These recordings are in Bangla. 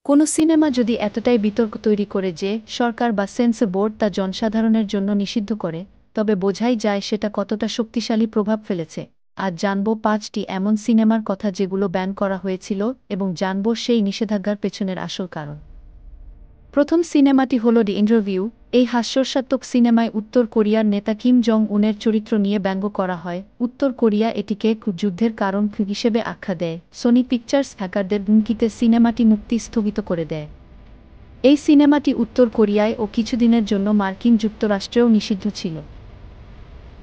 কোনো সিনেমা যদি এতটাই বিতর্ক তৈরি করে যে সরকার বা সেন্সর বোর্ড তা জনসাধারণের জন্য নিষিদ্ধ করে, তবে বোঝাই যায় সেটা কতটা শক্তিশালী প্রভাব ফেলেছে। আজ জানব ৫টি এমন সিনেমার কথা যেগুলো ব্যান করা হয়েছিল এবং জানব সেই নিষেধাজ্ঞার পেছনের আসল কারণ। প্রথম সিনেমাটি হল দি ইন্টারভিউ। এই হাস্যরসাত্মক সিনেমায় উত্তর কোরিয়ার নেতা কিম জং উনের চরিত্র নিয়ে ব্যঙ্গ করা হয়। উত্তর কোরিয়া এটিকে যুদ্ধের কারণ হিসেবে আখ্যা দেয়। সোনি পিকচার্স হ্যাকারদের হুমকিতে সিনেমাটি মুক্তি স্থগিত করে দেয়। এই সিনেমাটি উত্তর কোরিয়ায় ও কিছুদিনের জন্য মার্কিন যুক্তরাষ্ট্রেও নিষিদ্ধ ছিল।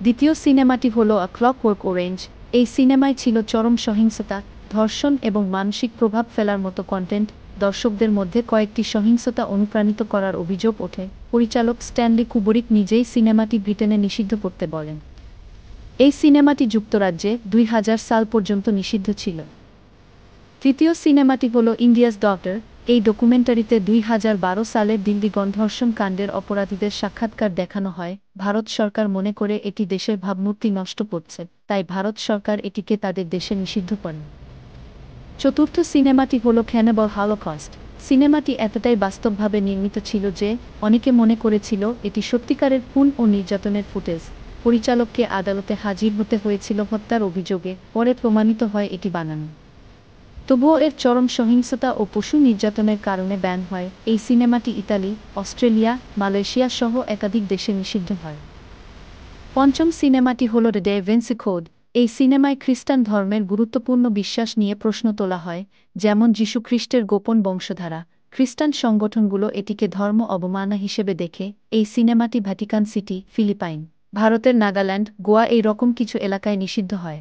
দ্বিতীয় সিনেমাটি হল আ ক্লকওয়ার্ক অরেঞ্জ। এই সিনেমায় ছিল চরম সহিংসতা, ধর্ষণ এবং মানসিক প্রভাব ফেলার মতো কন্টেন্ট। দর্শকদের মধ্যে কয়েকটি সহিংসতা অনুপ্রাণিত করার অভিযোগ ওঠে। পরিচালক স্ট্যানলি কুবরিক নিজেই সিনেমাটি ব্রিটেনে নিষিদ্ধ করতে বলেন। এই সিনেমাটি যুক্তরাজ্যে ২০০০ সাল পর্যন্ত নিষিদ্ধ ছিল। তৃতীয় সিনেমাটি হল ইন্ডিয়াস ডটার। এই ডকুমেন্টারিতে ২০১২ সালের দিল্লি গণধর্ষণ কাণ্ডের অপরাধীদের সাক্ষাৎকার দেখানো হয়। ভারত সরকার মনে করে এটি দেশের ভাবমূর্তি নষ্ট করছে, তাই ভারত সরকার এটিকে তাদের দেশে নিষিদ্ধ করেন। চতুর্থ সিনেমাটি হল ক্যানিবাল হলোকস্ট। সিনেমাটি এতটাই বাস্তবভাবে নির্মিত ছিল যে অনেকে মনে করেছিল এটি সত্যিকারের খুন ও নির্যাতনের ফুটেজ। পরিচালককে আদালতে হাজির হতে হয়েছিল হত্যার অভিযোগে, পরে প্রমাণিত হয় এটি বানানো। তবুও এর চরম সহিংসতা ও পশু নির্যাতনের কারণে ব্যান হয়। এই সিনেমাটি ইতালি, অস্ট্রেলিয়া, মালয়েশিয়া সহ একাধিক দেশে নিষিদ্ধ হয়। পঞ্চম সিনেমাটি হল দ্য ডা ভিঞ্চি কোড। এই সিনেমায় খ্রিস্টান ধর্মের গুরুত্বপূর্ণ বিশ্বাস নিয়ে প্রশ্ন তোলা হয়, যেমন যীশুখ্রিস্টের গোপন বংশধারা। খ্রিস্টান সংগঠনগুলো এটিকে ধর্ম অবমাননা হিসেবে দেখে। এই সিনেমাটি ভ্যাটিকান সিটি, ফিলিপাইন, ভারতের নাগাল্যান্ড, গোয়া এই রকম কিছু এলাকায় নিষিদ্ধ হয়।